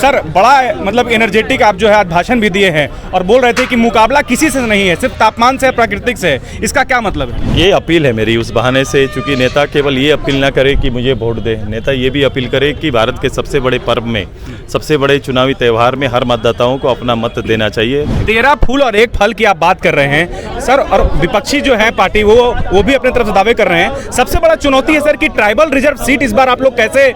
Sir बड़ा मतलब energetic आप जो है आज भाषण भी दिए हैं और बोल रहे थे कि मुकाबला किसी से नहीं है, सिर्फ तापमान से, प्राकृतिक से। इसका क्या मतलब है? ये अपील है मेरी उस बहाने से, चूंकि नेता केवल ये अपील ना करे कि मुझे वोट दे, नेता ये भी अपील करे कि भारत के सबसे बड़े पर्व में, सबसे बड़े चुनावी त्यौहार में हर मतदाताओं को अपना मत देना चाहिए। 13 फूल और एक फल की आप बात कर रहे हैं सर, और विपक्षी जो है पार्टी वो भी अपने तरफ से दावे कर रहे हैं। सबसे बड़ा चुनौती है सर कि ट्राइबल रिजर्व सीट इस बार आप लोग कैसे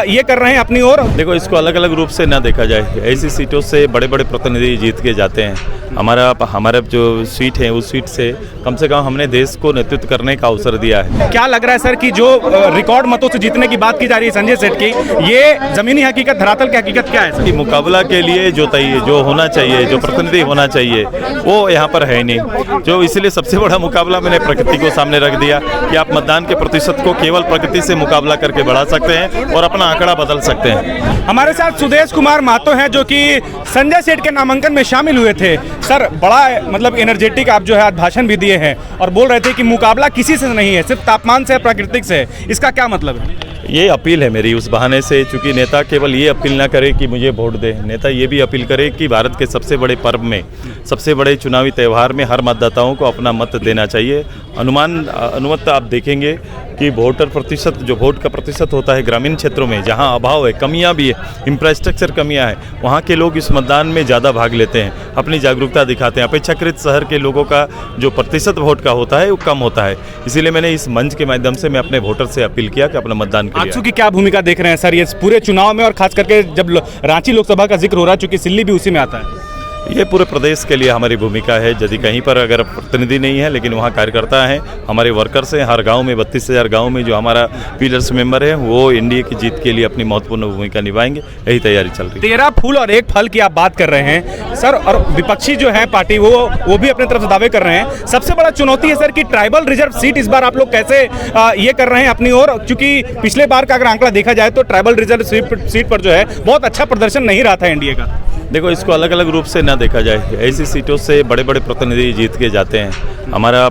ये कर रहे हैं अपनी ओर? देखो, इसको अलग अलग रूप से ना देखा जाए। ऐसी सीटों से बड़े बड़े प्रतिनिधि जीत के जाते हैं। हमारा जो सीट है उस सीट से कम हमने देश को नेतृत्व करने का अवसर दिया है। क्या लग रहा है सर कि जो रिकॉर्ड मतों से जीतने की बात की जा रही है संजय सेठ की, ये जमीनी हकीकत, धरातल की हकीकत क्या है सर? कि मुकाबला के लिए जो होना चाहिए, जो प्रतिनिधि होना चाहिए, वो यहाँ पर है नहीं। जो इसलिए सबसे बड़ा मुकाबला मैंने प्रकृति को सामने रख दिया कि आप मतदान के प्रतिशत को केवल प्रकृति से मुकाबला करके बढ़ा सकते हैं और अपना आंकड़ा बदल सकते हैं। हमारे साथ सुदेश कुमार महतो हैं जो कि संजय सेठ के नामांकन में शामिल हुए थे। सर बड़ा मतलब एनर्जेटिक आप जो है आज भाषण भी दिए हैं और बोल रहे थे कि मुकाबला किसी से नहीं है, सिर्फ तापमान से, प्राकृतिक से। इसका क्या मतलब है? ये अपील है मेरी उस बहाने से, चूंकि नेता केवल ये अपील ना करे कि मुझे वोट दे, नेता ये भी अपील करे कि भारत के सबसे बड़े पर्व में, सबसे बड़े चुनावी त्यौहार में हर मतदाताओं को अपना मत देना चाहिए। अनुमत आप देखेंगे कि वोटर प्रतिशत, जो वोट का प्रतिशत होता है ग्रामीण क्षेत्रों में, जहां अभाव है, कमियां भी है, इंफ्रास्ट्रक्चर कमियां हैं, वहां के लोग इस मतदान में ज़्यादा भाग लेते हैं, अपनी जागरूकता दिखाते हैं। अपेक्षाकृत शहर के लोगों का जो प्रतिशत वोट का होता है वो कम होता है। इसीलिए मैंने इस मंच के माध्यम से मैं अपने वोटर से अपील किया कि अपना मतदान करिए। आजसू की क्या भूमिका देख रहे हैं सर ये पूरे चुनाव में, और खास करके जब रांची लोकसभा का जिक्र हो रहा है, चूंकि सिल्ली भी उसी में आता है? ये पूरे प्रदेश के लिए हमारी भूमिका है। यदि कहीं पर अगर प्रतिनिधि नहीं है लेकिन वहाँ कार्यकर्ता हैं, हमारे वर्कर्स हैं, हर गांव में 32,000 गांव में जो हमारा पिलर्स मेंबर है वो इंडिया की जीत के लिए अपनी महत्वपूर्ण भूमिका निभाएंगे। यही तैयारी चल रही है। 13 फूल और एक फल की आप बात कर रहे हैं सर, और विपक्षी जो है पार्टी वो भी अपने तरफ से दावे कर रहे हैं। सबसे बड़ा चुनौती है सर कि ट्राइबल रिजर्व सीट इस बार आप लोग कैसे ये कर रहे हैं अपनी ओर, क्योंकि पिछले बार का अगर आंकड़ा देखा जाए तो ट्राइबल रिजर्व सीट पर जो है बहुत अच्छा प्रदर्शन नहीं रहा था एनडीए का। देखो, इसको अलग अलग रूप से ना देखा जाए। ऐसी सीटों से बड़े बड़े प्रतिनिधि जीत के जाते हैं। हमारा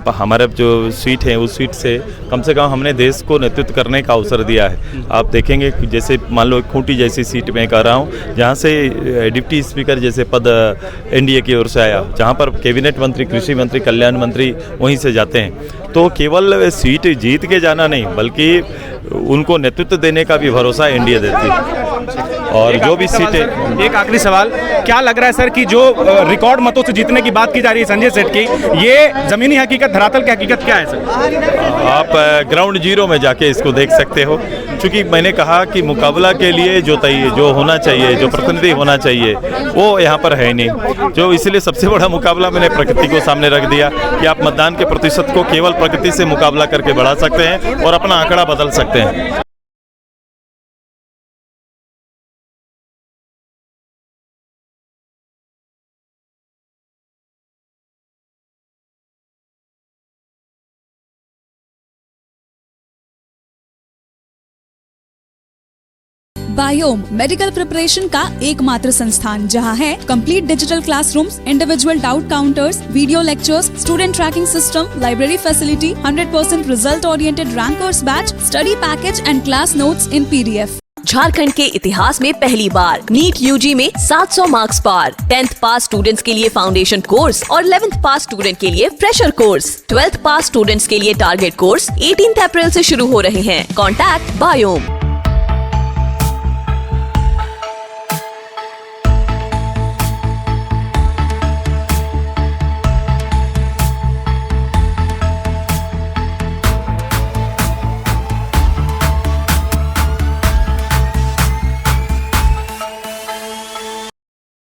जो सीट है उस सीट से कम हमने देश को नेतृत्व करने का अवसर दिया है। आप देखेंगे कि जैसे मान लो खूंटी जैसी सीट में कह रहा हूँ, जहाँ से डिप्टी स्पीकर जैसे पद एनडीए की ओर से आया, जहाँ पर कैबिनेट मंत्री, कृषि मंत्री, कल्याण मंत्री वहीं से जाते हैं। तो केवल सीट जीत के जाना नहीं, बल्कि उनको नेतृत्व देने का भी भरोसा एनडीए देती है। और जो भी सीटें, एक आखिरी सवाल, क्या लग रहा है सर कि जो रिकॉर्ड मतों से जीतने की बात की जा रही है संजय सेठ की, ये जमीनी हकीकत, धरातल की हकीकत क्या है सर? आप ग्राउंड जीरो में जाके इसको देख सकते हो। क्योंकि मैंने कहा कि मुकाबला के लिए जो होना चाहिए, जो प्रतिनिधि होना चाहिए, वो यहाँ पर है नहीं। जो इसलिए सबसे बड़ा मुकाबला मैंने प्रकृति को सामने रख दिया कि आप मतदान के प्रतिशत को केवल प्रकृति से मुकाबला करके बढ़ा सकते हैं और अपना आंकड़ा बदल सकते हैं। बायोम मेडिकल प्रिपरेशन का एकमात्र संस्थान, जहां है complete digital classrooms, individual doubt counters, video lectures, student tracking system, library facility, 100% result oriented rankers batch, study package and class notes in PDF। Jharkhand के इतिहास में पहली बार नीट यूजी में 700 मार्क्स पार। 10th पास स्टूडेंट्स के लिए फाउंडेशन कोर्स और 11th पास student के लिए फ्रेशर कोर्स। 12th पास स्टूडेंट्स के लिए टारगेट कोर्स 18 अप्रैल से शुरू हो रहे हैं। Contact biome.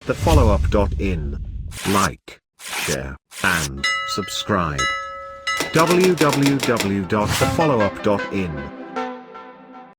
thefollowup.in. Like, share, and subscribe. www.thefollowup.in